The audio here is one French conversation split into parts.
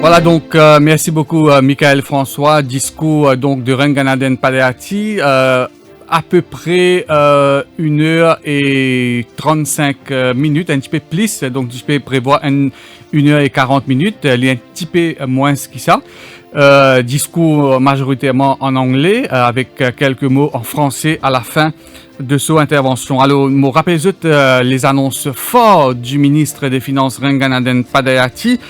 Voilà donc merci beaucoup Michael François, discours donc de Ranganaden Padayati, à peu près 1h35 un petit peu plus, donc je peux prévoir 1h40, il y a un petit peu moins que ça. Discours majoritairement en anglais avec quelques mots en français à la fin de son intervention. Alors, je rappelle les annonces fortes du ministre des Finances Ranganaden Padayati.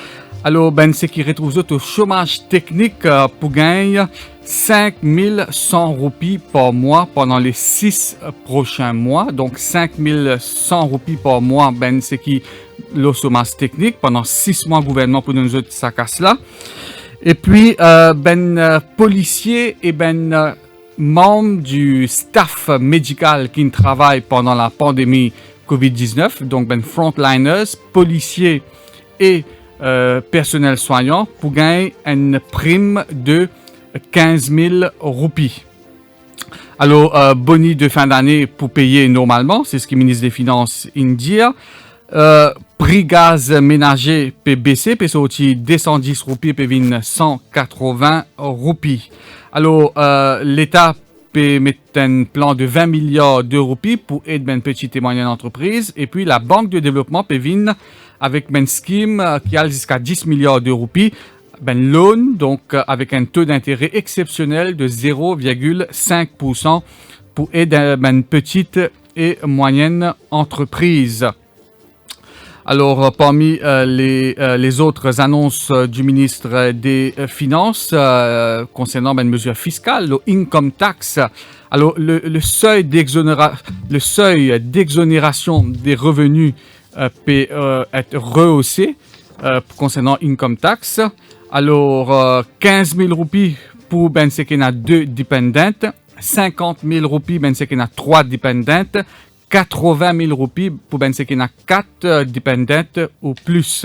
Alors, ce qui retrouve au chômage technique pour gagner 5100 roupies par mois pendant les 6 prochains mois. Donc, 5100 roupies par mois, ce qui le chômage technique pendant 6 mois gouvernement pour nous autres, ça casse là. Et puis, policiers et membres du staff médical qui travaillent pendant la pandémie COVID-19, donc frontliners, policiers et personnel soignant pour gagner une prime de 15 000 roupies. Alors, boni de fin d'année pour payer normalement, c'est ce que le ministre des Finances dit. Prix gaz ménager peut baisser, peut sortir 210 roupies, peut venir 180 roupies. Alors, l'État peut mettre un plan de 20 milliards de roupies pour aider une petite et moyenne entreprise. Et puis, la Banque de développement peut venir avec un scheme qui a jusqu'à 10 milliards de roupies, loan, donc avec un taux d'intérêt exceptionnel de 0,5% pour aider une petite et moyenne entreprise. Alors, parmi les autres annonces du ministre des Finances concernant une mesure fiscale, le income tax, alors le seuil d'exonération des revenus peut être rehaussé concernant income tax. Alors, 15 000 roupies pour ceux qui ont 2 dépendants, 50 000 roupies pour ceux qui ont 3 dépendants, 80 000 roupies pour ceux qui ont 4 dépendants ou plus.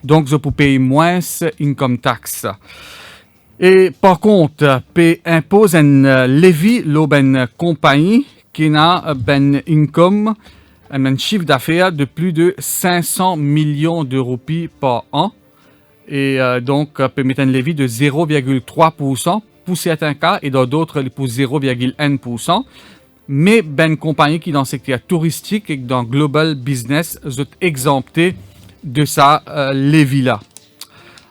Donc, je peux payer moins income tax. Et par contre, peut impose un levy à compagnie qui a un income, un chiffre d'affaires de plus de 500 millions de roupies par an. Et donc, peut mettre un levy de 0,3% pour certains cas et dans d'autres pour 0,1%. Mais compagnie qui dans le secteur touristique et dans global business sont exemptées de sa levy-là.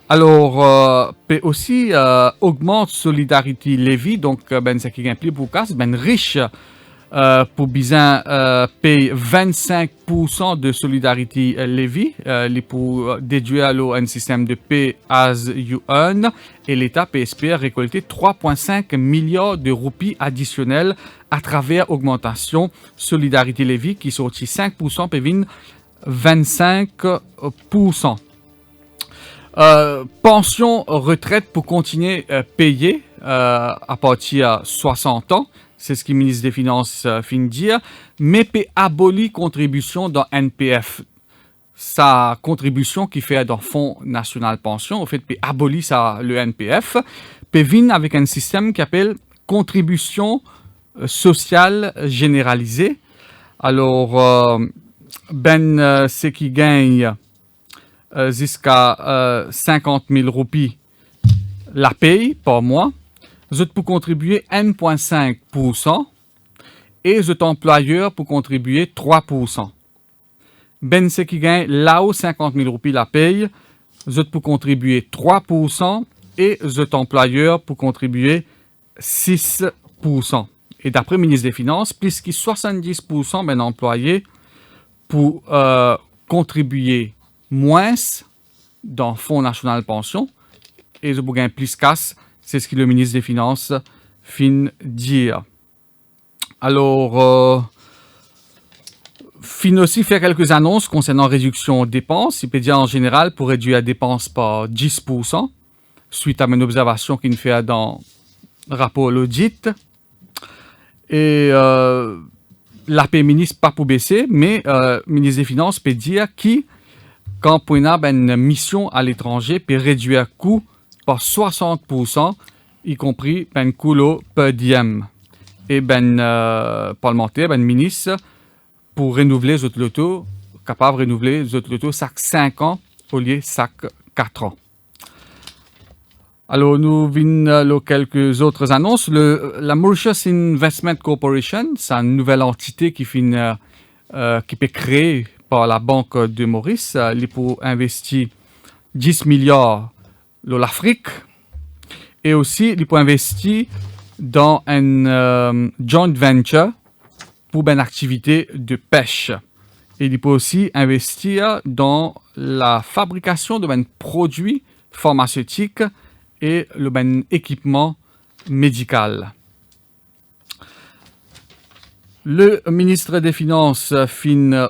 Alors, peut aussi augmenter Solidarity Levy, donc ce qui implique pour cas, riche pour bizarre paye 25% de Solidarity Levy, pour déduire un système de pay as you earn, et l'État peut espérer récolter 3,5 milliards de roupies additionnelles à travers augmentation Solidarity Levy qui sortit 5% peut venir 25%. Pension retraite pour continuer à payer à partir de 60 ans. C'est ce que le ministre des Finances fin de dire, mais peut abolir contribution dans NPF. Sa contribution qui fait dans le Fonds national pension, au fait, peut abolir le NPF, peut venir avec un système qui appelle contribution sociale généralisée. Alors, ceux qui gagnent jusqu'à 50 000 roupies la paye par mois. Vous êtes pour contribuer 1,5% et vous êtes employeur pour contribuer 3%. Ceux qui gagnent là-haut 50 000 roupies la paye, vous êtes pour contribuer 3% et vous êtes employeur pour contribuer 6%. Et d'après le ministre des Finances, plus que 70% employés pour contribuer moins dans le Fonds national pension et vous gagnez plus casse. C'est ce que le ministre des Finances fin dire. Alors, fin aussi faire quelques annonces concernant réduction des dépenses. Il peut dire en général pour réduire les dépenses par 10% suite à une observation qu'il fait dans le rapport l'audit. Et l'AP ministre pas pour baisser, mais le ministre des Finances peut dire qui, quand on a une mission à l'étranger, peut réduire le coût par 60%, y compris coût per diem. Et parlementaire, ministre, pour renouveler les loto, capable de renouveler les loto chaque 5 ans au lieu de chaque 4 ans. Alors, nous avons quelques autres annonces. La Mauritius Investment Corporation, c'est une nouvelle entité qui peut créer par la Banque de Maurice. Il peut investir 10 milliards dans l'Afrique et aussi il peut investir dans un joint venture pour une activité de pêche. Et il peut aussi investir dans la fabrication de produits pharmaceutiques et le équipement médical. Le ministre des Finances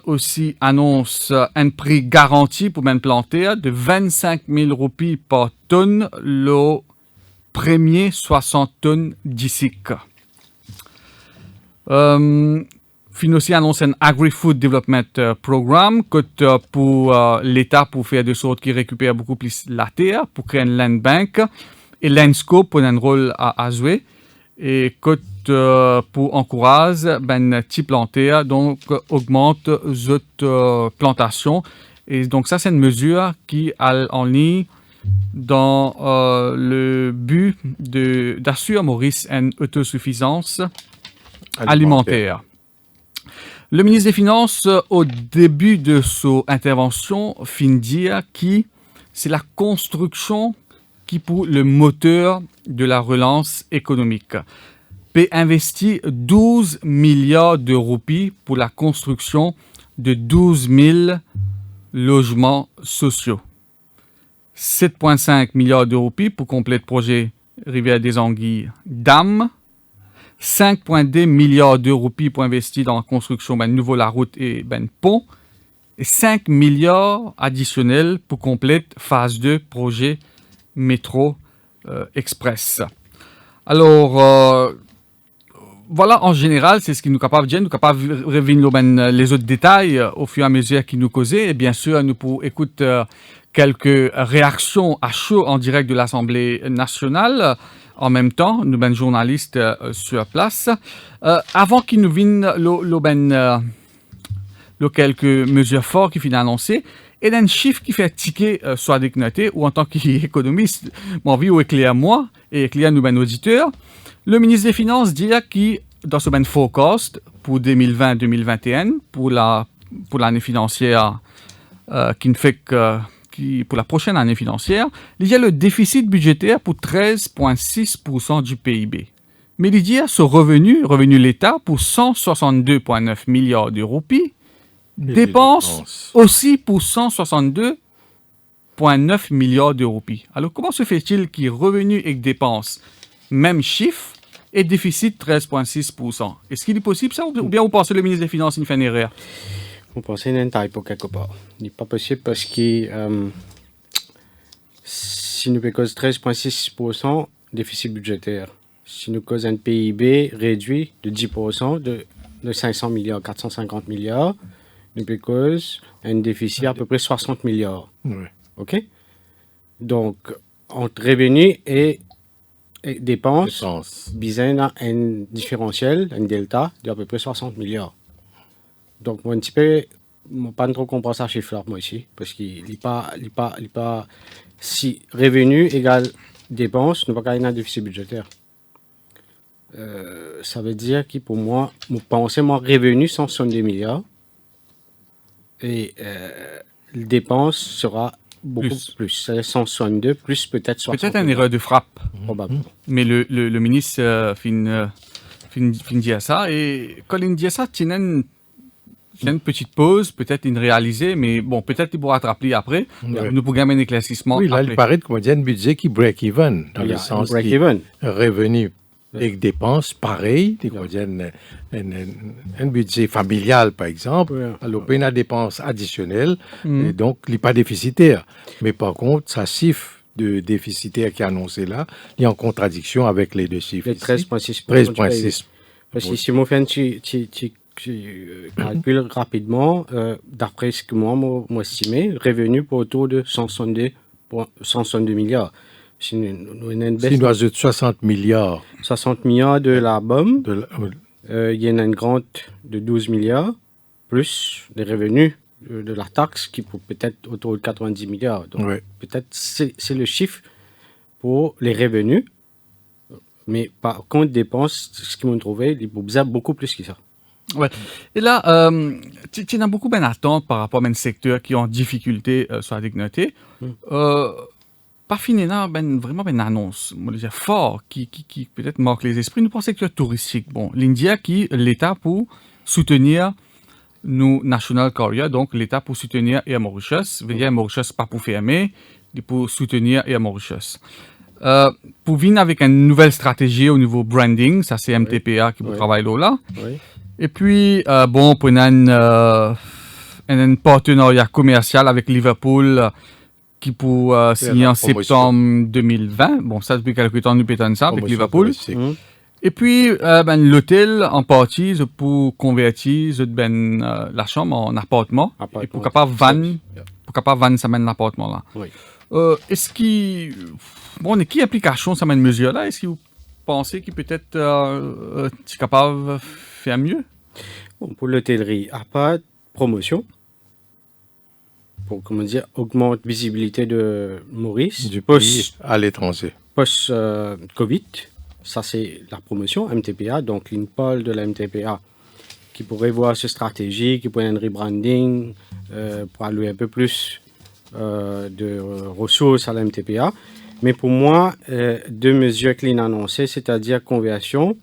aussi annonce un prix garanti pour planter de 25 000 roupies par tonne le premier 60 tonnes d'ici. Aussi annonce un Agri-Food Development Program pour l'État pour faire de sorte qu'il récupère beaucoup plus la terre pour créer une land bank et Landscope pour un rôle à jouer et pour encourager petit planter donc augmente cette plantation et donc ça c'est une mesure qui est en ligne dans le but d'assurer Maurice une autosuffisance alimentaire. Le ministre des Finances, au début de son intervention, finit dire que c'est la construction qui pour le moteur de la relance économique. Peut investir 12 milliards de roupies pour la construction de 12 000 logements sociaux. 7,5 milliards de roupies pour compléter le projet Rivière des Anguilles Dam. 5,2 milliards de roupies pour investir dans la construction de nouveau la route et pont. Et 5 milliards additionnels pour compléter phase 2 projet métro express. Alors, voilà, en général, c'est ce qui nous est capable de dire. Nous sommes capables de revenir les autres détails au fur et à mesure qu'ils nous causent. Et bien sûr, nous pouvons écouter quelques réactions à chaud en direct de l'Assemblée nationale. En même temps, nous sommes journalistes sur place. Avant qu'ils nous viennent quelques mesures fortes qui finissent annoncées, et un chiffre qui fait ticker soit dénoté, ou en tant qu'économiste, mon vie ou éclaire moi, et éclaire nous auditeurs, le ministre des Finances dit que dans ce forecast pour 2020-2021, pour l'année financière qui ne fait que pour la prochaine année financière, il y a le déficit budgétaire pour 13,6% du PIB. Mais il y a ce revenu l'État pour 162,9 milliards de roupies, dépenses aussi pour 162,9 milliards de roupies. Alors comment se fait-il qu'il revenu et dépenses, même chiffre, et déficit 13,6%? Est-ce qu'il est possible ça, ou bien vous pensez que le ministre des Finances il fait une erreur? Vous pensez qu'il y a un typo quelque part. Ce n'est pas possible parce que si nous payons 13,6% déficit budgétaire, si nous causons un PIB réduit de 10% de 500 milliards, 450 milliards, nous payons un déficit à peu près 60 milliards. Oui. OK? Donc, entre revenus et dépenses, il y a un différentiel, un delta d'à peu près 60 milliards. Donc, moi, un petit peu, pas trop comprendre ça chiffre-là, moi, ici, parce qu'il n'est pas, si revenu égale dépense, nous ne pouvons pas avoir un déficit budgétaire. Ça veut dire que pour moi, je pense que mon revenu 162 milliards et la dépense sera beaucoup plus. C'est 162 plus peut-être 60. Peut-être une erreur de frappe. Probablement. Mais le ministre finit dire ça. Et quand il dit ça, il y a une petite pause, peut-être une réalisée, mais bon, peut-être il pourra te rappeler après. Ouais. Nous pourrons gagner un éclaircissement. Oui, là, après. il paraît qu'il y a un budget qui break-even, dans Il y le a sens un break-even. revenu et dépenses pareil. Il y a un budget familial, par exemple. Ouais. Alors, il y a une dépense additionnelle, et donc il n'est pas déficitaire. Mais par contre, sa chiffre de déficitaire qui est annoncé là, il est en contradiction avec les deux chiffres. Le 13,6%. 13,6. Parce que si on fait un calcul rapidement, d'après ce que moi estimé, le revenu pour autour de 162 milliards. Si nous avons une baisse S'il doit ajouter 60 milliards 60 milliards de la BOM, de il y a une grande de 12 milliards, plus les revenus de la taxe qui peut être autour de 90 milliards. Donc Ouais. peut-être c'est le chiffre pour les revenus. Mais par contre, dépenses, ce qu'ils m'ont trouvé, ils ont beaucoup plus que ça. Ouais. Et là, tu as beaucoup d'attentes par rapport à un secteur qui est en difficulté sur la dignité. Pas finalement, vraiment une annonce, moi, je dire, fort, qui peut-être marque les esprits. Nous, pour le secteur touristique, bon, l'India qui, l'État pour soutenir nous, National Korea, donc l'État pour soutenir Air Mauritius, veut dire Mauritius pas pour fermer, mais pour soutenir Air Mauritius. Pour venir avec une nouvelle stratégie au niveau branding, ça c'est MTPA qui travaille là. Oui. Et puis, bon, pour un partenariat commercial avec Liverpool qui pour signer en septembre 2020. Bon, ça depuis quelques temps, nous pétons ça avec Liverpool. Et puis, l'hôtel, en partie, pour convertir la chambre en appartement. Et pour capable vendre ça mène l'appartement là. Oui. Est-ce qu'il... Bon, qui application ça mène mesure là? Est-ce que vous pensez qu'il peut-être est capable de faire mieux? Bon, pour l'hôtellerie, à part promotion, pour augmenter la visibilité de Maurice, du pays à l'étranger. Post-Covid, ça c'est la promotion MTPA, donc une pôle de la MTPA qui pourrait voir ses stratégies, qui pourrait un rebranding pour allouer un peu plus de ressources à la MTPA. Mais pour moi, deux mesures clean annoncées, c'est-à-dire conversion,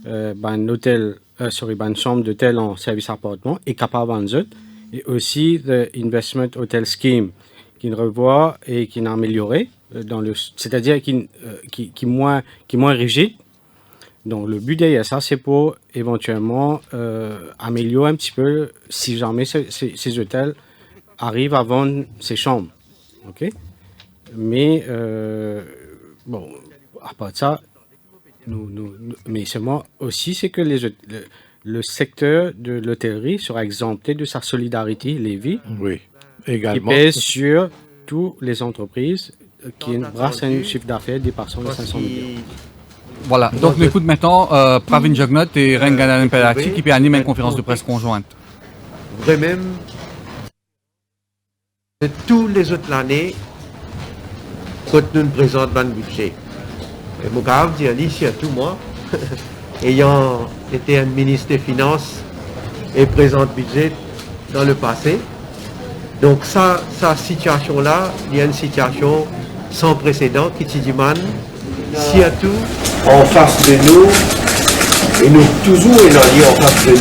chambre d'hôtel en service appartement et capable de et aussi l'Investment Hotel Scheme qui revoit et qui est amélioré, c'est-à-dire qui est moins rigide. Donc le but derrière ça, c'est pour éventuellement améliorer un petit peu si jamais ces hôtels arrivent à vendre ces chambres. Okay? Mais bon, à part de ça, mais seulement aussi, c'est que le secteur de l'hôtellerie sera exempté de sa solidarité Lévis, oui, également, qui pèse sur toutes les entreprises qui brassent un chiffre d'affaires dépassant les 500 millions. Voilà, donc nous écoute maintenant Pravin Jugnauth et Renganan Pelati qui peut animer une conférence de presse conjointe. Vraiment, de tous les autres années, quand nous nous présentons dans le budget. Et mon gars dit ici à tout moi, ayant été un ministre des Finances et présente budget dans le passé. Donc sa situation-là, il y a une situation sans précédent qui dit man, si à tout en face de nous, et nous toujours éloignés en face de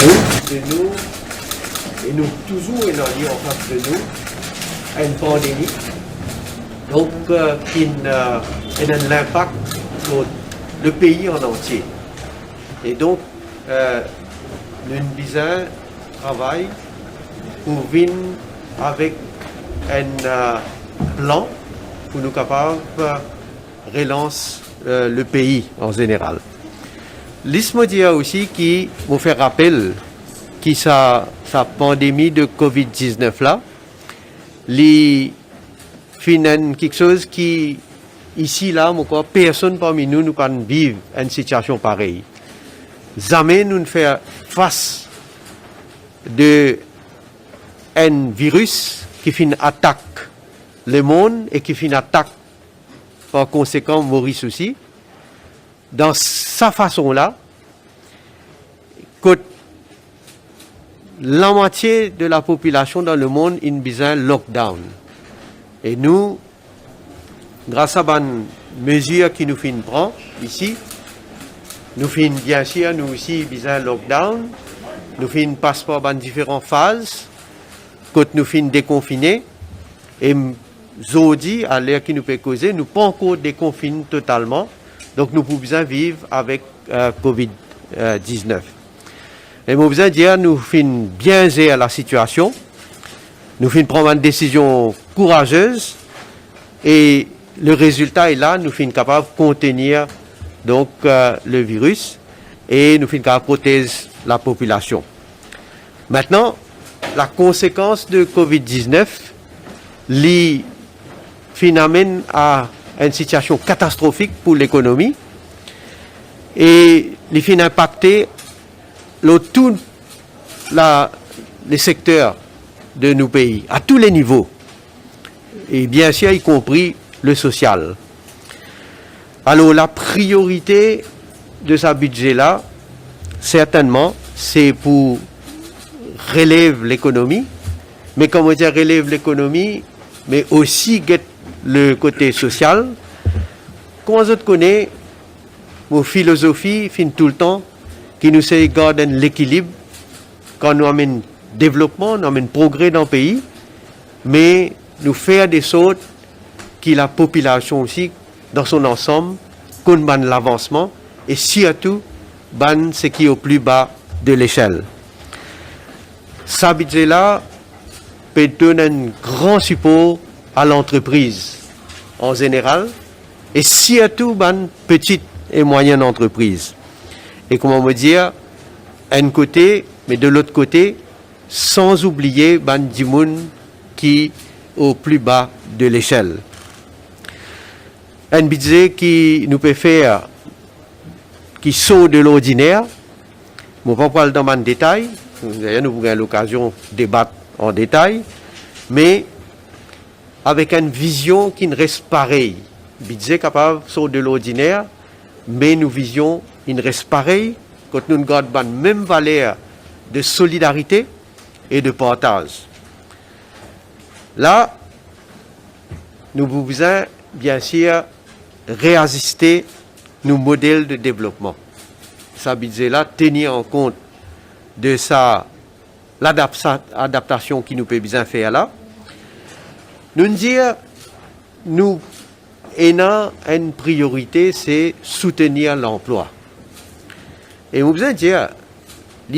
nous, et nous toujours éloignés en face de nous, à une pandémie, donc qui a un impact sur le pays en entier. Et donc, nous avons travail pour venir avec un plan pour nous capables de relancer le pays en général. L'ISMODIA aussi qui vous fait rappel que sa pandémie de Covid-19 là, les finit quelque chose qui ici là, personne parmi nous ne peut vivre une situation pareille. Jamais nous ne faisons face de un virus qui finit attaque le monde et qui finit attaque par conséquent Maurice aussi. Dans sa façon là, que la moitié de la population dans le monde est besoin de lockdown. Et nous, grâce à une mesure qui nous fait prendre ici, nous faisons bien sûr, nous aussi, besoin de lockdown, nous faisons passeport dans différentes phases, quand nous faisons déconfiner, et aujourd'hui, à l'heure qui nous peut causer, nous ne pouvons pas encore déconfiner totalement, donc nous pouvons bien vivre avec Covid-19. Et nous besoin dire, nous faisons bien gérer la situation, nous faisons prendre une décision courageuse, et le résultat est là, nous sommes capables de contenir donc, le virus et nous sommes capables de protéger la population. Maintenant, la conséquence de Covid-19 amène à une situation catastrophique pour l'économie et les fait impacter tous les secteurs de nos pays, à tous les niveaux, et bien sûr y compris le social. Alors la priorité de ce budget-là, certainement, c'est pour relève l'économie, mais comment dire relève l'économie, mais aussi get le côté social. Comment je connais mon philosophie fin tout le temps qui nous sait garder l'équilibre quand nous amène développement, nous amène progrès dans le pays, mais nous faire des choses qui la population aussi dans son ensemble connaît l'avancement et surtout ban ce qui est au plus bas de l'échelle. Ça budget là peut donner un grand support à l'entreprise en général et surtout ban petites et moyennes entreprises. Et comment me dire, un côté, mais de l'autre côté, sans oublier ban du monde qui au plus bas de l'échelle. Un budget qui nous peut faire, qui sort de l'ordinaire. Je ne vais pas parler dans le détail. D'ailleurs, nous aurons l'occasion de débattre en détail. Mais avec une vision qui ne reste pareille. Budget capable de sortir de l'ordinaire, mais nous vision il reste pareil quand nous gardons la même valeur de solidarité et de partage. Là, nous devons bien sûr réajuster nos modèles de développement. Ça budget-là, tenir en compte de l'adaptation qui nous peut bien faire là. Nous dire, nous ayons une priorité, c'est soutenir l'emploi. Et vous besoin dire,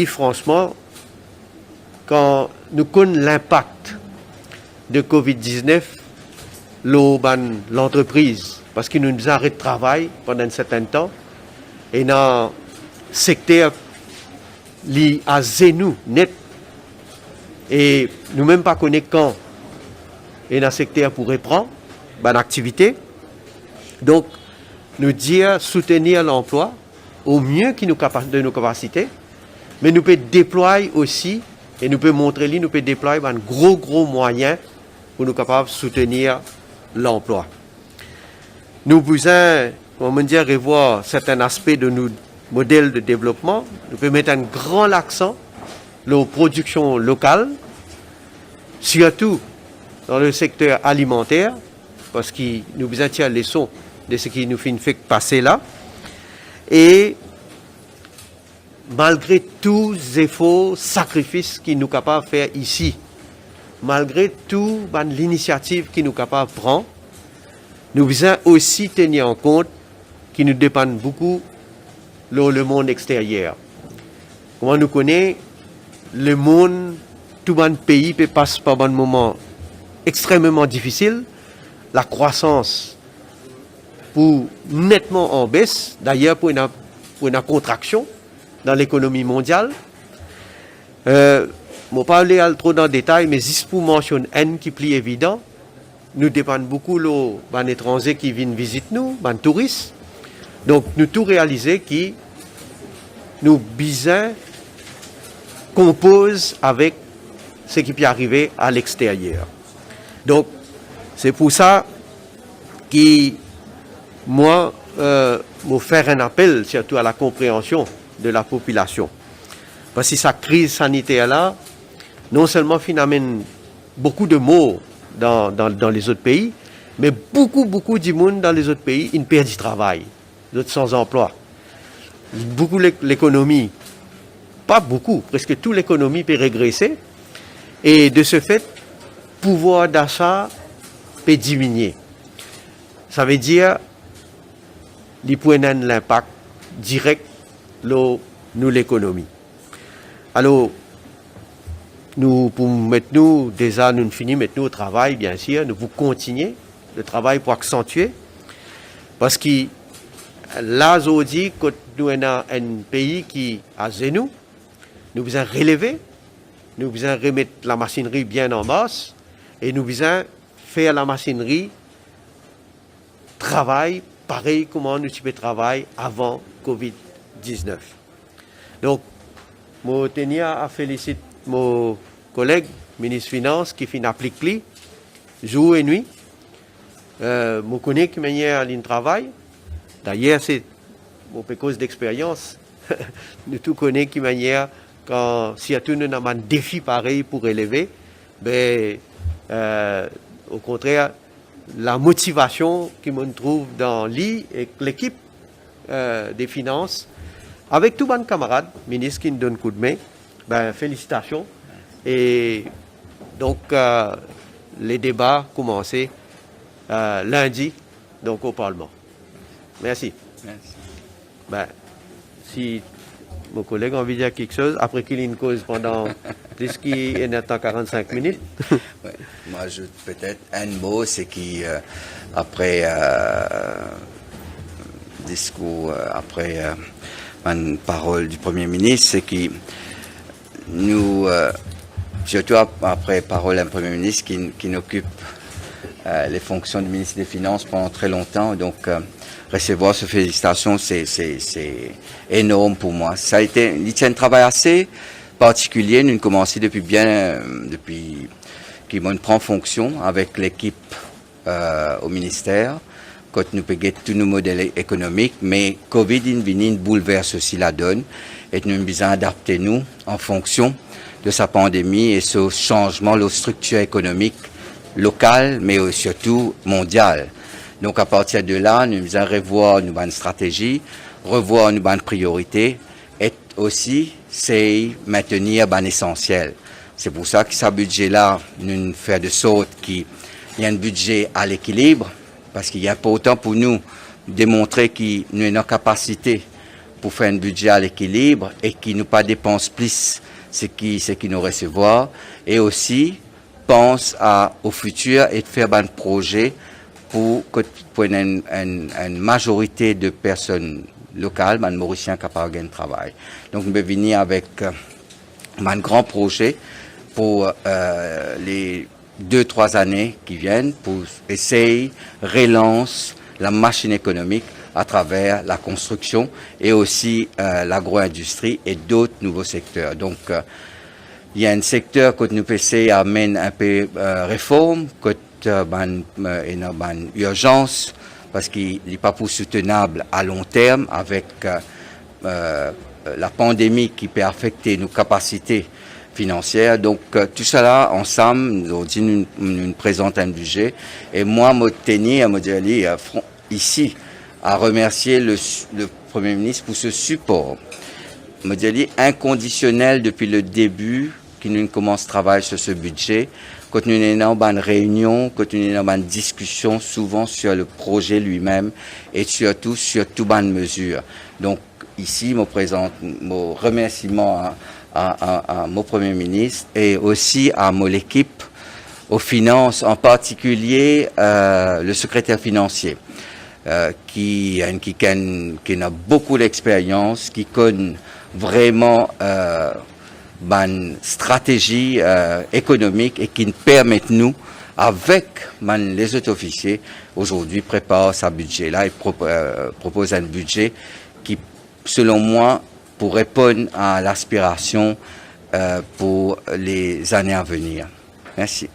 franchement, quand nous connaissons l'impact de Covid-19, l'entreprise, parce qu'il nous arrête de travail pendant un certain temps, et dans le secteur lié à nous net, et nous même pas connaissons quand, et dans le secteur pour reprendre l'activité. Donc, nous dire soutenir l'emploi au mieux de nos capacités, mais nous pouvons déployer aussi, et nous pouvons montrer, nous pouvons déployer un gros moyen pour nous capables de soutenir l'emploi. Nous pouvons, comment dire, revoir certains aspects de nos modèles de développement. Nous pouvons mettre un grand accent sur la production locale, surtout dans le secteur alimentaire, parce que nous besoin de tirer les leçons de ce qui nous fait passer là. Et malgré tous les efforts, sacrifices qui nous capables de faire ici, malgré toute l'initiative qui nous capables de prendre, nous devons aussi tenir en compte qu'il nous dépend beaucoup de le monde extérieur. Comment nous connaissons, le monde, tout le pays peut passer par un moment extrêmement difficile. La croissance pour nettement en baisse, d'ailleurs pour une contraction dans l'économie mondiale. Je ne vais pas aller trop dans le détail, mais juste pour mentionner un qui est plus évident, nous dépendons beaucoup des étrangers qui viennent visiter nous, des touristes. Donc nous tout réaliser qui nous besoin compose avec ce qui peut arriver à l'extérieur. Donc c'est pour ça que moi, je faire un appel surtout à la compréhension de la population. Parce que cette crise sanitaire-là, non seulement amène beaucoup de morts dans les autres pays, mais beaucoup de monde dans les autres pays, ils perdent du travail, d'autres sans emploi. Beaucoup l'économie, pas beaucoup, presque toute l'économie peut régresser. Et de ce fait, pouvoir d'achat peut diminuer. Ça veut dire qu'il peut avoir un impact direct sur l'économie. Alors, nous, pour maintenant, déjà, nous finissons maintenant au travail, bien sûr, nous vous continuer le travail pour accentuer. Parce que là, aujourd'hui, quand nous sommes un pays qui a genoux, nous devons relever, nous devons remettre la machinerie bien en masse et nous devons faire la machinerie travail pareil comment nous pouvons travailler avant Covid-19. Donc, je tiens à féliciter mon collègue, ministre des Finances, qui fait appliquer jour et nuit. Je connais qui manière à travail D'ailleurs, c'est mon cause d'expérience. Nous tout connaissons qui manière, quand si à tout nous avons un défi pareil pour élever, ben, au contraire, la motivation qui me trouve dans l'I et l'équipe des finances, avec tous mes camarades, ministres qui nous donnent coup de main, ben, félicitations. Et donc, les débats commencent lundi, donc au Parlement. Merci. Merci. Ben, si mon collègue a envie de dire quelque chose, après qu'il ait une cause pendant plus qu'il est en 45 minutes. Ouais. Moi, je peut-être un mot, c'est qu'après discours, après une parole du Premier ministre, c'est que nous, surtout après parole d'un Premier ministre qui occupe les fonctions du ministre des Finances pendant très longtemps, donc recevoir ces félicitations, c'est énorme pour moi. Ça a été un travail assez particulier. Nous avons commencé depuis qu'il prend fonction avec l'équipe au ministère, quand nous payons tous nos modèles économiques, mais COVID-19 bouleverse aussi la donne et nous avons besoin d'adapter nous en fonction de sa pandémie et ce changement de structure économique locale, mais surtout mondiale. Donc à partir de là, nous allons revoir nos stratégies, revoir nos priorités et aussi c'est maintenir l'essentiel. C'est pour ça que ce budget-là, nous fait de sorte qu'il y a un budget à l'équilibre, parce qu'il est important pour nous de démontrer que nous avons une capacité pour faire un budget à l'équilibre et qui nous pas dépense plus ce qui nous recevoir, et aussi pense au futur et de faire un projet pour une majorité de personnes locales, les Mauriciens capables de travail. Donc, nous allons venir avec un grand projet pour les 2-3 années qui viennent pour essayer de relancer la machine économique à travers la construction et aussi l'agro-industrie et d'autres nouveaux secteurs. Donc, il y a un secteur que nous PC amène un peu réforme, que une urgence, parce qu'il n'est pas pour soutenable à long terme avec la pandémie qui peut affecter nos capacités financières. Donc tout cela ensemble, nous présentons un budget. Et moi, je tenais à me dire ici à remercier le Premier ministre pour ce support. Je dis inconditionnel depuis le début que nous commençons à travailler sur ce budget. Quand nous sommes dans une réunion, quand nous sommes dans une discussion, souvent sur le projet lui-même et surtout sur toutes les mesures. Donc ici, je présente mon remerciement à mon Premier ministre et aussi à mon équipe, aux finances, en particulier le secrétaire financier, qui a beaucoup d'expérience, qui connaît vraiment une stratégie économique et qui nous permet, nous, avec les autres officiers, aujourd'hui, prépare sa budget-là et propose un budget qui, selon moi, pour répondre à l'aspiration pour les années à venir. Merci.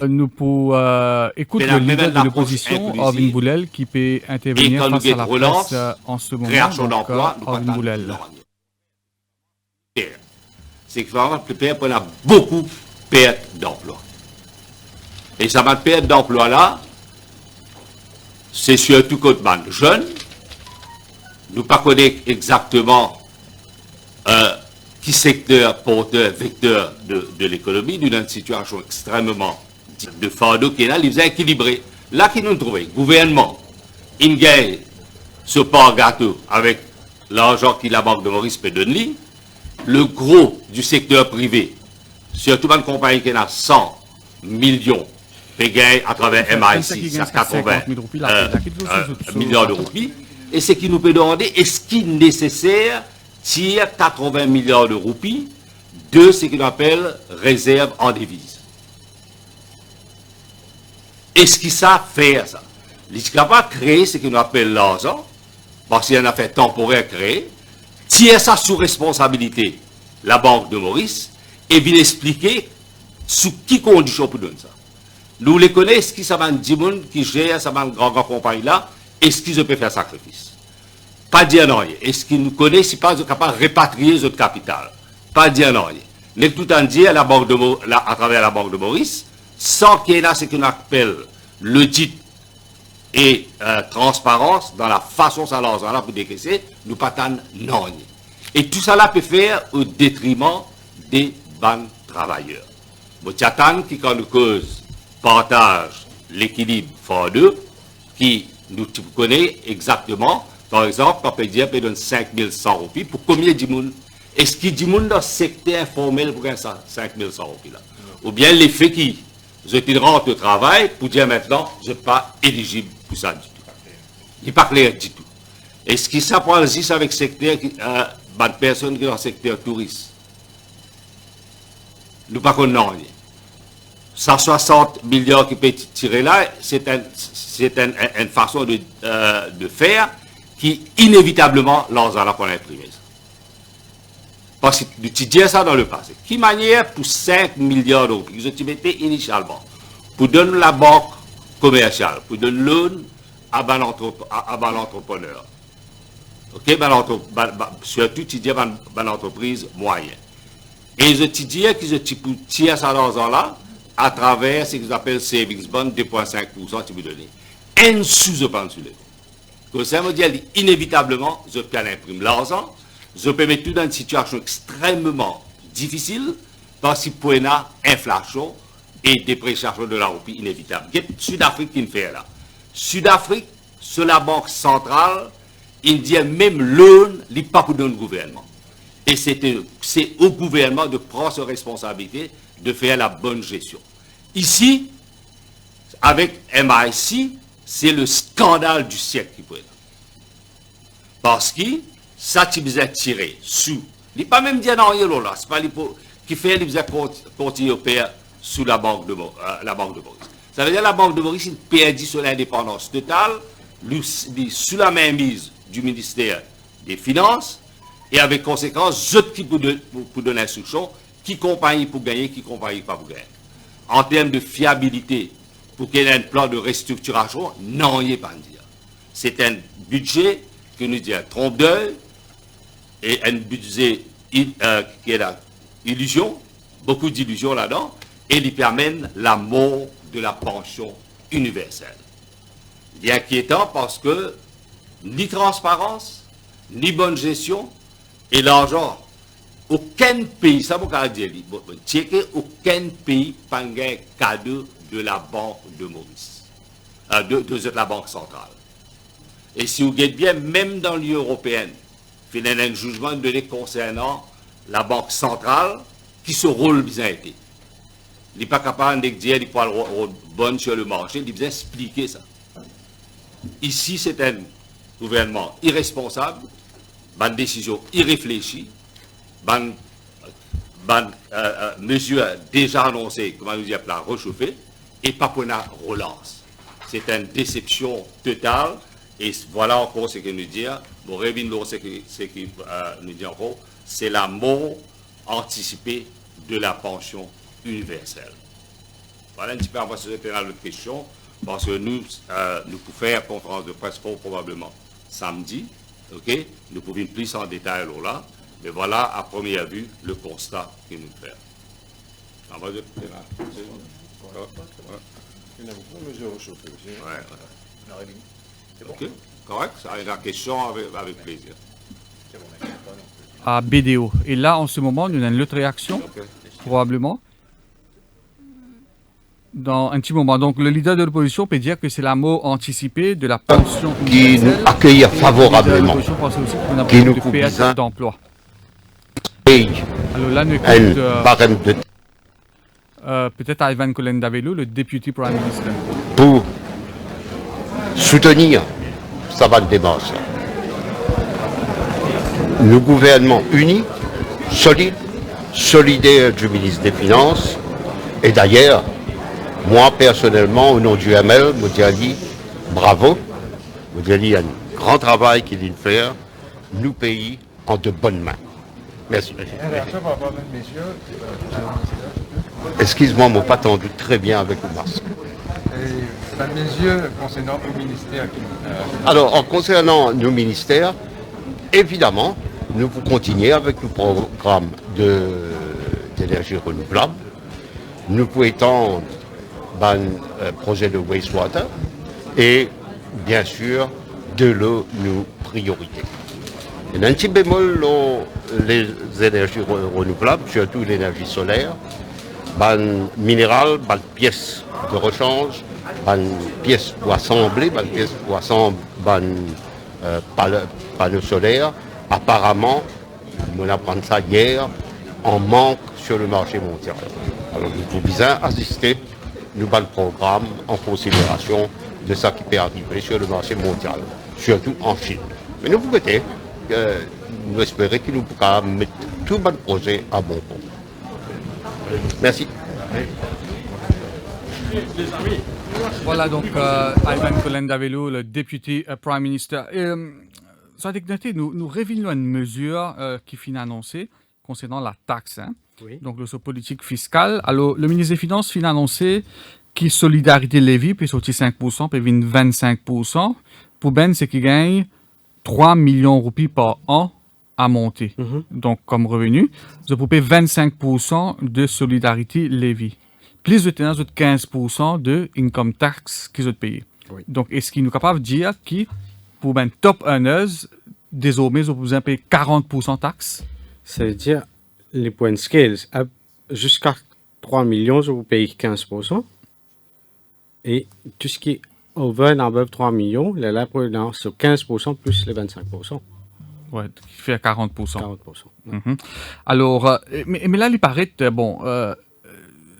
Nous pour écouter le leader de l'opposition, Arvin Boulel, qui peut intervenir face à la presse en ce moment. Création d'emplois, Arvin Boulel. C'est qu'il faut avoir préparé pour beaucoup de pertes d'emplois. Et ça va perte d'emploi-là, c'est surtout quand on est jeune. Nous ne connaissons pas exactement qui secteur porteur, vecteur de l'économie, nous dans une situation extrêmement de fardeau qui est là, il est équilibré. Là, qui nous trouvons, gouvernement, il gagne ce part gâteau avec l'argent que la Banque de Maurice peut donner, le gros du secteur privé, surtout une compagnie qui a 100 millions, peut gagner à travers MI6 à 80 milliards de roupies, et ce qui nous peut demander, est-ce qu'il est nécessaire tire 80 milliards de roupies de ce qu'on appelle réserve en devises. Est-ce qu'ils savent faire ça? Ils sont capables de créer ce qu'on appelle l'argent, parce qu'il y a un affaire temporaire créée, tire ça sous responsabilité la Banque de Maurice, et vient expliquer sous qui condition pour donner ça. Nous les connaissons, qui ça va dire qui gère ça va grande compagnie là, est-ce qu'ils peuvent faire sacrifice? Pas dire non. Est-ce qu'ils nous connaissent, si pas capable de répatrier notre capital? Pas dire non. Mais tout en dire à travers la Banque de Maurice, sans qu'il y ait là ce qu'on appelle l'audit et transparence dans la façon ça l'argent là pour décaisser, nous pas tant non. Et tout ça là peut faire au détriment des banques travailleurs. Bon, Tchatan qui quand nous cause partage l'équilibre fort d'eux, qui nous connaît exactement, par exemple, quand on peut dire qu'on donne 5100 roupies, pour combien de monde? Est-ce qu'il dit monde dans le secteur informel pour gagner 5100 roupies là? Ou bien l'effet qui, je rentre au travail pour dire maintenant, je ne suis pas éligible pour ça du tout. Il n'est pas clair du tout. Est-ce qu'il s'apprend juste avec le secteur, personne qui est dans le secteur touriste? Nous ne pas connaissons rien. 160 milliards qui peut tirer là, c'est une façon de faire qui inévitablement l'argent là pour imprimer ça. Parce que tu dis ça dans le passé. Qui manière pour 5 milliards d'euros qu'ils ont mis initialement pour donner la banque commerciale, pour donner l'eau à l'entrepreneur. Ok, surtout tu dis à l'entreprise moyenne. Et ils ont dit qu'ils ont tiré ça dans l'argent là à travers ce qu'ils appellent savings bond 2,5% tu vous donner. Un sous-opin sur les. Donc ça veut dire inévitablement, je peux imprimer l'argent, je peux mettre tout dans une situation extrêmement difficile parce qu'il peut y avoir inflation et dépréciation de la roupie inévitable. C'est Sud-Afrique qui me fait là. Sud-Afrique, sur la banque centrale, il dit même l'eau n'est pas pour le gouvernement. Et c'est au gouvernement de prendre ses responsabilités, de faire la bonne gestion. Ici, avec MIC, c'est le scandale du siècle qui peut être. Parce que ça, tu vous tiré sous. Il n'est pas même dit non, là. C'est pas qui fait qu'il continuer à faire sous la banque de Maurice. Ça veut dire que la banque de Maurice, il perdit sur l'indépendance totale, sous la mainmise du ministère des Finances, et avec conséquence, je qui pour donner instruction, qui compagnie pour gagner, qui compagnie pas pour gagner. En termes de fiabilité, pour qu'il y ait un plan de restructuration, non, il n'y a pas à dire. C'est un budget que nous disons trompe d'œil, et un budget qui est la illusion, beaucoup d'illusions là-dedans, et il permet la mort de la pension universelle. Il est inquiétant parce que ni transparence, ni bonne gestion, et l'argent, aucun pays, ça vous dire, aucun pays n'a un cadeau de la Banque de Maurice, de la Banque centrale. Et si vous regardez bien, même dans l'Union européenne, il y a un jugement donné concernant la Banque centrale, qui se rôle bien été. Il n'est pas capable de dire qu'il faut le rôle bon sur le marché, il doit expliquer ça. Ici, c'est un gouvernement irresponsable, une décision irréfléchie, une mesure déjà annoncée, comment nous dire, la réchauffer, et pas pour la relance. C'est une déception totale, et voilà encore ce que nous dit. Bon, ce que nous dit encore, c'est la mort anticipée de la pension universelle. Voilà un petit peu avant cette autre question, parce que nous pouvons faire conférence de presse probablement samedi, ok? Nous pouvons plus en détail là, mais voilà à première vue le constat que nous faisons. Ok, correct, ça a une question avec plaisir. À BDO. Et là, en ce moment, nous avons une autre réaction, probablement. Dans un petit moment. Donc, le leader de l'opposition peut dire que c'est la mort anticipée de la pension qui nous accueille favorablement, qui nous perd d'emploi. Alors là, nous écoute peut-être Ivan Kolendavelo, le député Prime Minister. Pour soutenir Savane Desmas. Le gouvernement uni, solide, solidaire du ministre des Finances, et d'ailleurs, moi personnellement, au nom du ML, je dis bravo, je dis il y a un grand travail qu'il vient de faire, nous pays en de bonnes mains. Merci. Excuse-moi, je n'ai pas entendu très bien avec le masque. La mesure concernant le ministère. Alors, en concernant nos ministères, évidemment, nous pouvons continuer avec le programme d'énergie renouvelable. Nous pouvons étendre le projet de wastewater et, bien sûr, de l'eau, nos priorités. Il y a un petit bémol les énergies renouvelables, surtout l'énergie solaire, minéral, pièces de rechange, pièces pour assembler, pièces pour assembler panneaux solaires. Apparemment, on apprend ça hier, en manque sur le marché mondial. Alors nous pouvons bien assister, nous le programme en considération de ce qui peut arriver sur le marché mondial, surtout en Chine. Mais nous pouvons nous espérer que nous pourrons mettre tout le projet à bon compte. Merci. Voilà donc Ivan Colandavelo, le député Prime Minister. Ça a été noté, nous révélons une mesure qui finit annoncée concernant la taxe. Hein? Oui. Donc, le politique fiscale. Alors, le ministre des Finances finit annoncé que Solidarité Lévis peut sortir 5%, peut venir 25%. Pour Ben, c'est qu'il gagne 3 millions de roupies par an à monter. Donc, comme revenu, vous pouvez payer 25% de Solidarité Lévis. Plus de 15% de income tax qu'ils ont payé. Oui. Donc, est-ce qu'il nous est capable de dire que pour ben top earners, désormais, vous avez payé 40% de taxes? C'est-à-dire, les points de scale, jusqu'à 3 millions, je vous paye 15%. Et tout ce qui est over and above 3 millions, là, c'est 15% plus les 25%. Ouais, qui fait 40%. 40%. Mhm. Alors, mais là, il paraît,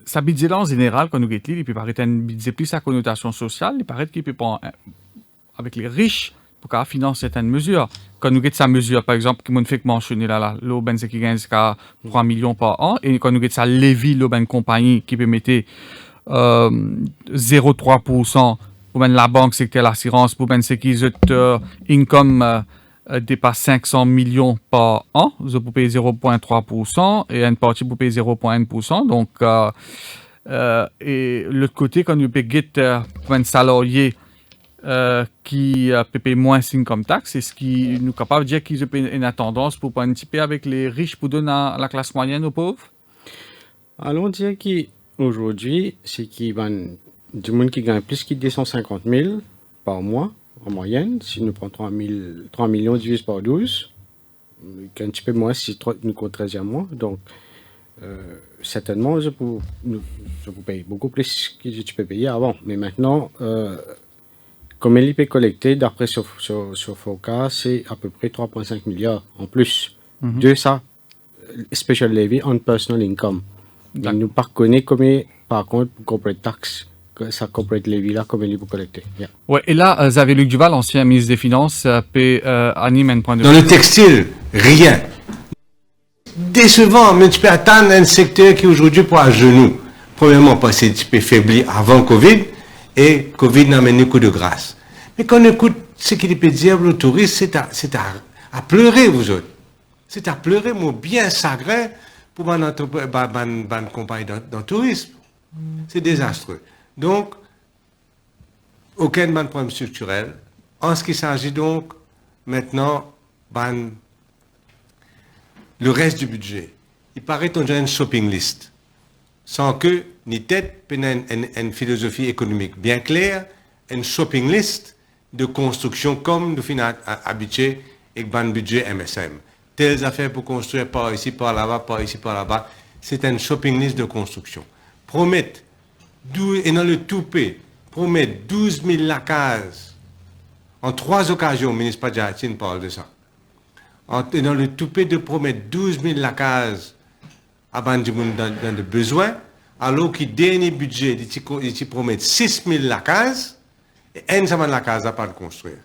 ça budget là en général, quand nous guettons, il peut paraître un budget plus à connotation sociale, il paraît qu'il peut pas, avec les riches, pour qu'à financer certaines mesures. Quand nous guettons sa mesure, par exemple, qui m'a fait mentionner là, l'aubaine, c'est qui gagne jusqu'à 3 millions par an, et quand nous guettons sa Lévis, l'aubaine compagnie, qui peut mettre 0,3%, pour ben la banque, c'est que l'assurance, pour ben c'est qu'ils ont income dépasse 500 millions par an, vous pouvez payer 0,3% et une partie pour payer 0,1%. Donc, et l'autre côté, quand vous payez un salarié qui paye moins income tax, c'est ce qui nous est capable de dire qu'ils ont une tendance pour pas un petit peu avec les riches pour donner à la classe moyenne aux pauvres? Allons dire qu'aujourd'hui, c'est qu'il y a du monde qui gagne plus que 250 000 par mois. En moyenne, si nous prenons 3 millions divisé par 12, un petit peu moins si nous comptons 13e mois. Donc, certainement, je peux payer beaucoup plus que je peux payer avant. Mais maintenant, comme il peut collecter, d'après sur FOCA, c'est à peu près 3,5 milliards en plus de ça, special levy on personal income. Et nous ne connaissons pas combien, par contre, corporate tax. Ça corporate levy là, comme il peut collecter. Yeah. Ouais, et là, Xavier Luc Duval, ancien ministre des Finances, peut animer un point de vue. Dans le textile, rien. Décevant, mais tu peux atteindre un secteur qui aujourd'hui pour à genoux. Premièrement, parce que tu peux faiblir avant Covid, et Covid n'a amené coup de grâce. Mais quand on écoute ce qu'il peut dire aux touristes, c'est à pleurer, vous autres. C'est à pleurer, mon bien sacré pour une compagnie dans le tourisme. C'est désastreux. Donc, aucun problème structurel. En ce qui s'agit donc maintenant, le reste du budget. Il paraît qu'on a une shopping list. Sans que, ni tête, une philosophie économique bien claire, une shopping list de construction comme nous finissons habitués avec un budget MSM. Telles affaires pour construire par ici, par là-bas, par ici, par là-bas. C'est une shopping list de construction. Promettre, et dans le toupet, promettre 12 000 lacases. En 3 occasions, le ministre Padjatine parle de ça. Et dans le toupet de promettre 12 000 lacases à Bandimoun dans le besoin, alors qu'il dernier budget, il promet 6 000 lacases, et un seul lacase à pas de construire.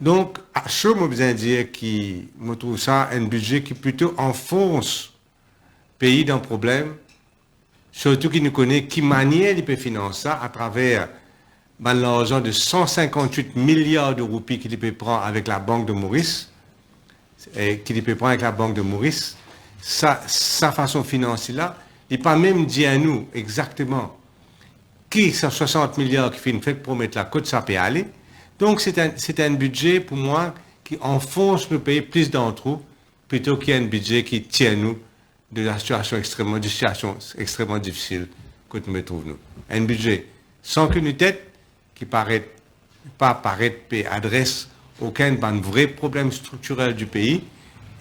Donc, à chaud, je besoin dire que je trouve ça un budget qui plutôt enfonce le pays dans le problème, surtout qu'il nous connaît qui manière il peut financer ça à travers l'argent de 158 milliards de roupies qu'il peut prendre avec la Banque de Maurice, et qu'il peut prendre avec la Banque de Maurice. Sa façon financière là, il n'a pas même dit à nous exactement qui 160 milliards qui fait promettre la côte, ça peut aller. Donc c'est un budget pour moi qui enfonce le pays plus dans le trou, plutôt qu'il y a un budget qui tient nous de la situation extrêmement difficile que nous trouvons nous. Un budget sans qu'une tête qui paraît et adresse aucun vrai problème structurel du pays,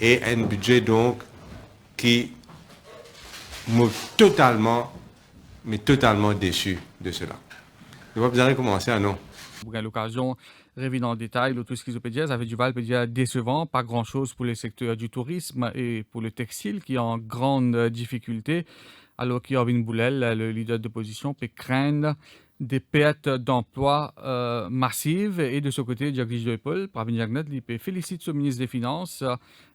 et un budget donc qui m'a totalement déçu de cela. Vous allez commencer à non. Vous avez l'occasion de revenir dans le détail, tout ce qu'ils ont dit, ça avait du val décevant, pas grand-chose pour le secteur du tourisme et pour le textile qui est en grande difficulté, alors qu'Irvin Boulel, le leader d'opposition, peut craindre des pertes d'emplois massives. Et de ce côté, Jagdish Doypol, Pravin Jagnat, il peut féliciter son ministre des Finances,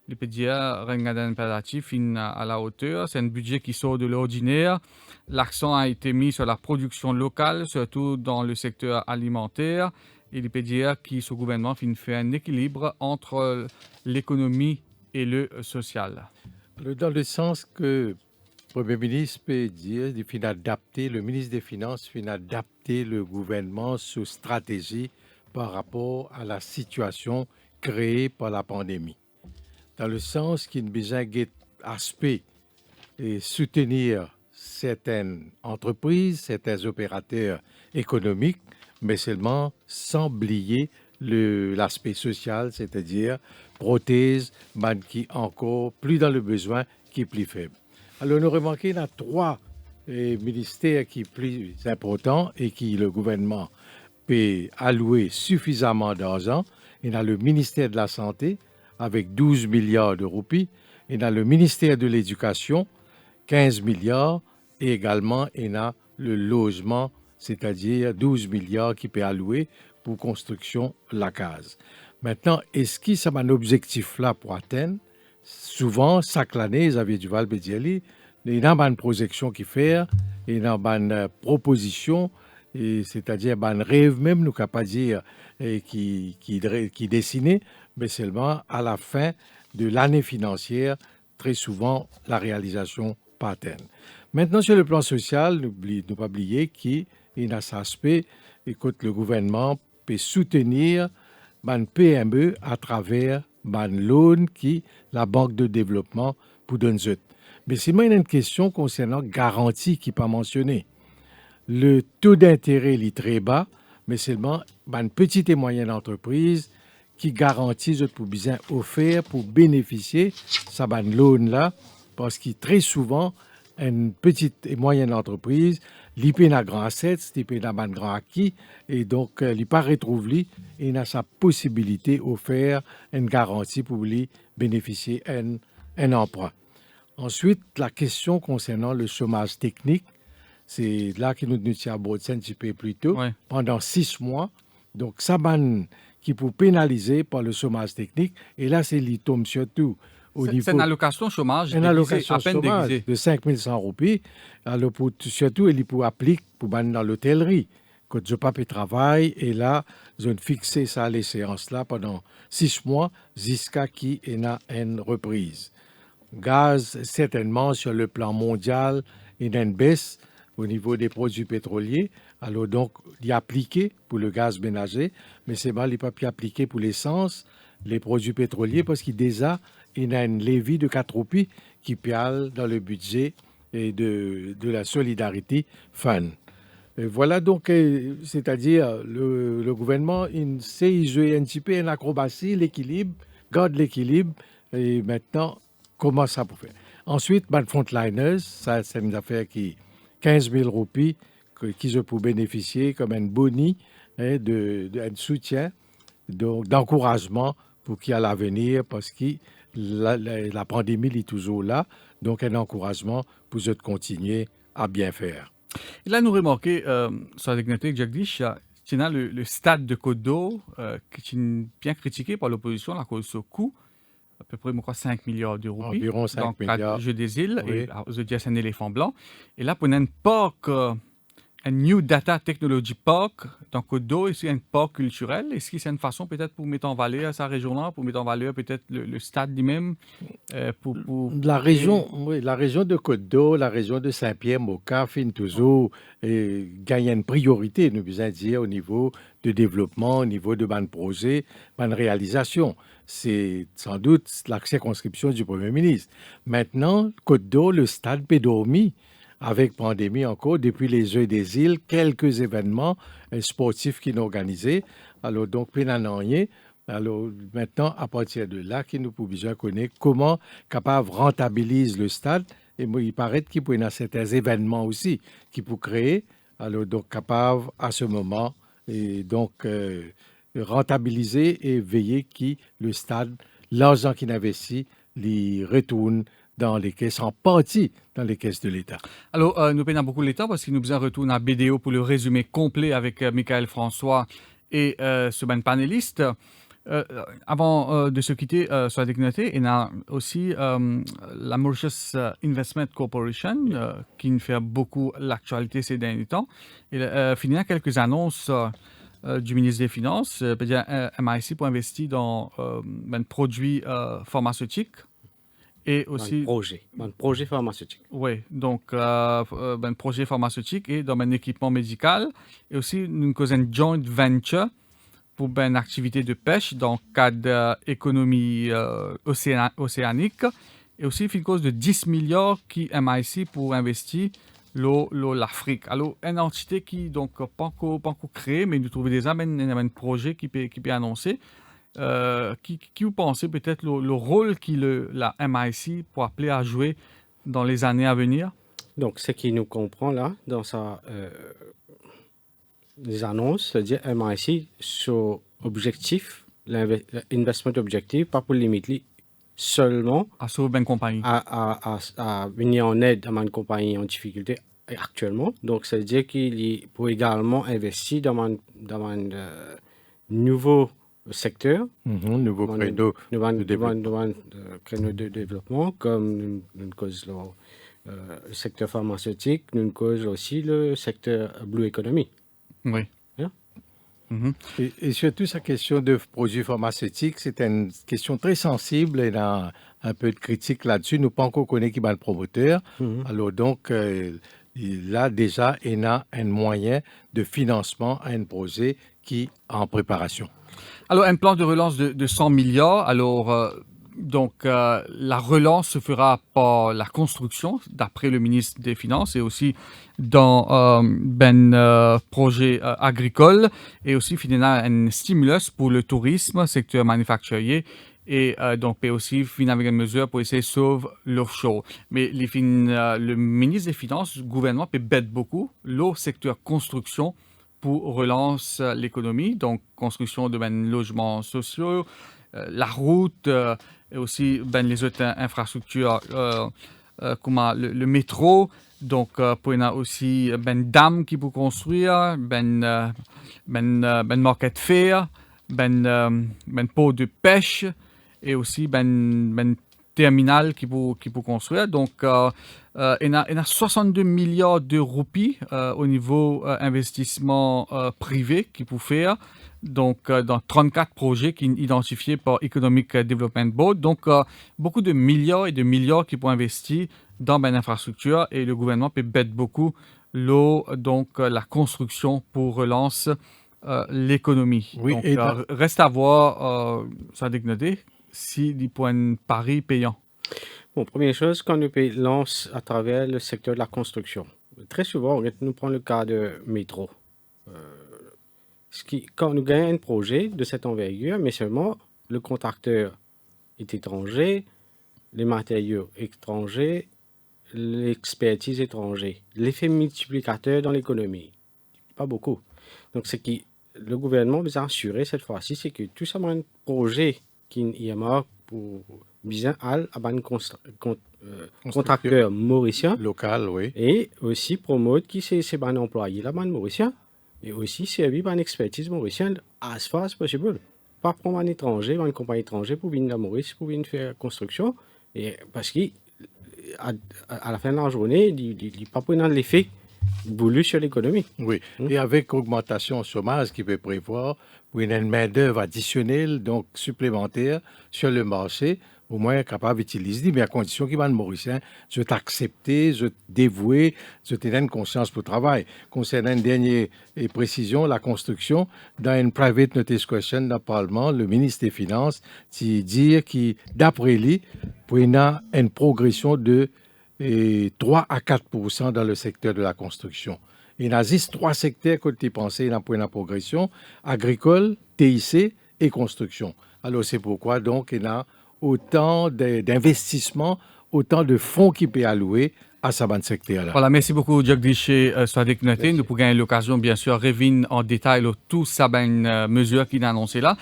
il peut dire Rengadan impératif à la hauteur. C'est un budget qui sort de l'ordinaire. L'accent a été mis sur la production locale, surtout dans le secteur alimentaire. Et il peut dire que ce gouvernement fait un équilibre entre l'économie et le social. Dans le sens que le Premier ministre peut dire qu'il adapter, le ministre des Finances fait adapter le gouvernement sous stratégie par rapport à la situation créée par la pandémie. Dans le sens qu'il a besoin d'aspect et soutenir certaines entreprises, certains opérateurs économiques, mais seulement sans oublier l'aspect social, c'est-à-dire prothèses, qui encore plus dans le besoin, qui est plus faible. Alors, nous remarquons qu'il y a 3 ministères qui sont plus importants et qui le gouvernement peut allouer suffisamment d'argent. Il y a le ministère de la Santé avec 12 milliards de roupies. Il y a le ministère de l'Éducation, 15 milliards. Et également, il y a le logement, c'est-à-dire 12 milliards qui peut allouer pour construction de la case. Maintenant, est-ce que ça a un objectif là pour atteindre? Souvent, chaque année, Xavier Duval Bédiali, il y a une projection qui fait, il y a une proposition, c'est-à-dire un rêve même, nous ne pouvons pas dire qui dessiné, mais seulement à la fin de l'année financière, très souvent, la réalisation pas atteinte. Maintenant, sur le plan social, ne pas oublier qu'il y a cet aspect, écoute, le gouvernement peut soutenir les PME à travers les loan qui la Banque de développement pour donner. Mais c'est moi une question concernant garantie qui n'est pas mentionnée. Le taux d'intérêt est très bas, mais seulement une petite et moyenne entreprise qui garantit pour bien offrir pour bénéficier de ce loan-là, parce que très souvent, une petite et moyenne entreprise, l'IP n'a grand asset, l'IP n'a pas grand acquis, et donc l'IP retrouve lui et n'a sa possibilité offert une garantie pour lui bénéficier un emprunt. Ensuite, la question concernant le chômage technique, c'est là que nous nous abordons un petit peu plus tôt, pendant 6 mois. Donc, ça qui peut pénaliser par le chômage technique, et là, c'est l'ITOM surtout. C'est une allocation chômage, à peine déguisée de 5 100 roupies. Alors, surtout, il peut appliquer pour dans l'hôtellerie. Quand je pas travail, et là, je fixé ça les séances là pendant 6 mois jusqu'à qu'il y ait une reprise. Gaz, certainement, sur le plan mondial, il y a une baisse au niveau des produits pétroliers. Alors, donc, il y a appliqué pour le gaz ménager, mais c'est mal, il n'est pas pu appliquer pour l'essence, les produits pétroliers, parce qu'il déjà il y a une lévie de 4 roupies qui parle dans le budget et de la solidarité fund. Et voilà donc, c'est-à-dire le gouvernement, il sait jouer un petit peu en acrobatie, l'équilibre, garde l'équilibre, et maintenant, comment ça peut faire? Ensuite, frontliners, ça c'est une affaire qui 15 000 roupies qui je peux bénéficier comme un boni d'un soutien, d'encouragement pour qu'il y a l'avenir, parce que la pandémie est toujours là, donc un encouragement pour eux de continuer à bien faire. Et là, nous remarquons, sur la dignité de Jagdish, il y a le stade de Côte d'Or, qui est bien critiqué par l'opposition à cause de ce coût, à peu près 5 milliards d'euros. Environ 5 milliards. Jeux des îles, Oui. et je dis c'est un éléphant blanc. Et là, pour un parc un New Data Technology Park dans Côte d'Or, ici un parc culturel. Est-ce que c'est une façon peut-être pour mettre en valeur sa région-là, pour mettre en valeur peut-être le stade lui-même pour... La région, oui, la région de Côte d'Or, la région de Saint-Pierre, Moka, fin toujours gagne une priorité, nous besoin dire, au niveau de développement, au niveau de ban projet, ban réalisation. C'est sans doute la circonscription du Premier ministre. Maintenant, Côte d'Or, le stade peut dormir avec pandémie encore, depuis les Jeux des îles, quelques événements sportifs qui sont organisés. Alors, donc, plein rien. Alors, maintenant, à partir de là, qui nous pouvons besoin connaître comment capable rentabiliser le stade. Et moi, il paraît qu'il peut y avoir certains événements aussi qui peuvent créer. Alors, donc, capable à ce moment, et donc, rentabiliser et veiller que le stade, l'argent qu'il investit, les retourne dans les caisses, en partie dans les caisses de l'État. Alors, nous payons beaucoup l'État parce qu'il nous besoin retourner à BDO pour le résumé complet avec Michael François et ce ben panéliste. Avant de se quitter sur la dignité, il y a aussi la Mauritius Investment Corporation qui nous fait beaucoup l'actualité ces derniers temps. Il finit quelques annonces du ministre des Finances, MIC pour investir dans ben, produits pharmaceutiques et aussi... projet pharmaceutique. Oui, donc ben, projet pharmaceutique et dans un équipement médical et aussi une cause une joint venture pour une activité de pêche dans le cadre d'économie océanique et aussi une cause de 10 milliards qui MIC pour investir l'Afrique. Alors, une entité qui donc pas encore créée, mais nous trouvons déjà un projet qui peut annoncer. Qui vous pensez peut-être le rôle que la MIC peut appeler à jouer dans les années à venir? Donc, ce qui nous comprend là, dans les annonces, c'est-à-dire MIC sur objectif, l'investissement objectif, pas pour limiter seulement à sauver une compagnie, à venir en aide à une compagnie en difficulté actuellement. Donc, c'est-à-dire qu'il peut également investir dans un nouveau secteur, nouveau créneau de développement, comme une cause le secteur pharmaceutique, une cause aussi le secteur Blue Economy. Oui. Yeah. Et surtout, sa question de produits pharmaceutiques, c'est une question très sensible et a un peu de critique là-dessus. Nous pas encore connaître qui va le promoteur. Alors donc, là déjà, il y a un moyen de financement à un projet qui est en préparation. Alors, un plan de relance de 100 milliards. Alors, la relance se fera par la construction, d'après le ministre des Finances, et aussi dans projet agricole, et aussi finalement un stimulus pour le tourisme, secteur manufacturier, et donc aussi finalement une mesure pour essayer de sauver l'offshore. Mais le ministre des Finances, le gouvernement peut bête beaucoup le secteur construction pour relancer l'économie, donc construction de logements sociaux, la route, et aussi les autres infrastructures comme le métro. Donc, pour y a aussi dam qui peut construire, market fair, port de pêche et aussi terminal qui peut construire. Donc, il y a 62 milliards de roupies au niveau investissement privé qui peut faire. Donc, dans 34 projets qui sont identifiés par Economic Development Board. Donc, beaucoup de milliards et de milliards qui peuvent investir dans l'infrastructure et le gouvernement peut bête beaucoup la construction pour relancer l'économie. Oui, donc, reste à voir sa dignité si les points pari payants. Bon, première chose, quand nous lance à travers le secteur de la construction, très souvent, nous prenons le cas de métro. Quand nous gagnons un projet de cette envergure, mais seulement le contracteur est étranger, les matériaux étrangers, l'expertise étrangère, l'effet multiplicateur dans l'économie, pas beaucoup. Donc, ce qui le gouvernement veut assurer cette fois-ci, c'est que tout ça, un projet qui est mort pour bien à un contracteur mauricien local, oui, et aussi promote qui c'est un employé là-bas mauricien. Et aussi servir par une expertise mauricienne as far as possible. Pas prendre un étranger, une compagnie étrangère pour venir à Maurice, pour venir faire construction. Et parce qu'à la fin de la journée, il n'y a pas prendre l'effet voulu sur l'économie. Oui, et avec augmentation au chômage qui peut prévoir pour une main-d'œuvre additionnelle, donc supplémentaire sur le marché, au moins capable d'utiliser, mais à condition qu'il va le Mauricien, je t'accepter, je dévouer, je te donne conscience pour le travail. Concernant une dernière précision, la construction, dans une private notice question dans le Parlement, le ministre des Finances dit que d'après lui, pour y a une progression de 3 à 4% dans le secteur de la construction. Il y a juste 3 secteurs que tu pensais il y a une progression, agricole, TIC et construction. Alors c'est pourquoi donc il y a autant d'investissements, autant de fonds qui peuvent allouer à ce secteur-là. Voilà, merci beaucoup, Jagdish Swadik Naté. Nous pourrons l'occasion, bien sûr, de revenir en détail sur toutes ces mesures qu'il a annoncées là.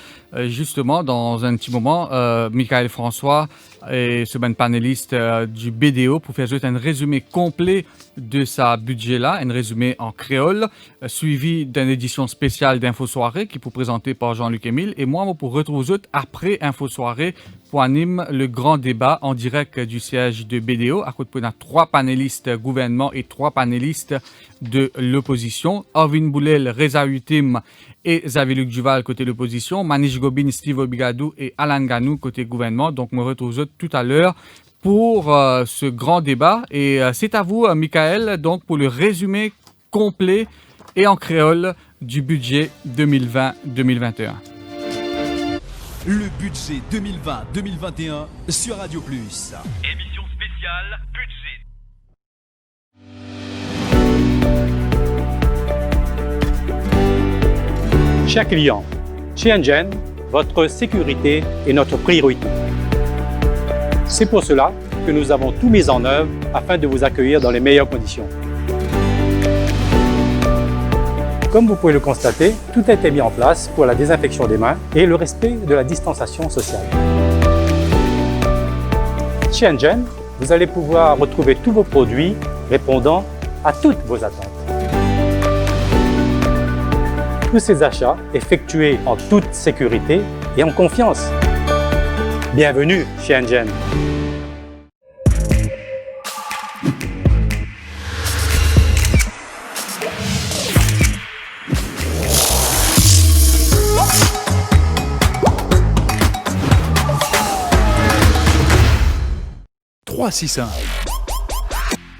Justement, dans un petit moment, Michael François et ce panéliste du BDO pour faire juste un résumé complet de sa budget-là, un résumé en créole, suivi d'une édition spéciale d'Info Soirée qui pour présenter par Jean-Luc Émile. Et moi, pour retrouver après Info Soirée pour animer le grand débat en direct du siège de BDO. À côté de 3 panélistes gouvernement et 3 panélistes de l'opposition. Arvin Boulel, Reza Utim et Xavier-Luc Duval côté l'opposition. Manish Gobin, Steve Obigadou et Alan Ganou côté gouvernement. Donc, me retrouve tout à l'heure pour ce grand débat. Et c'est à vous, Michael, donc pour le résumé complet et en créole du budget 2020-2021. Le budget 2020-2021 sur Radio Plus. Émission spéciale budget. Chers clients, chez Engen, votre sécurité est notre priorité. C'est pour cela que nous avons tout mis en œuvre afin de vous accueillir dans les meilleures conditions. Comme vous pouvez le constater, tout a été mis en place pour la désinfection des mains et le respect de la distanciation sociale. Chez Engen, vous allez pouvoir retrouver tous vos produits répondant à toutes vos attentes. Tous ces achats effectués en toute sécurité et en confiance. Bienvenue chez Engen.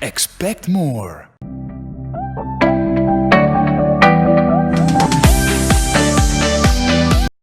Expect more.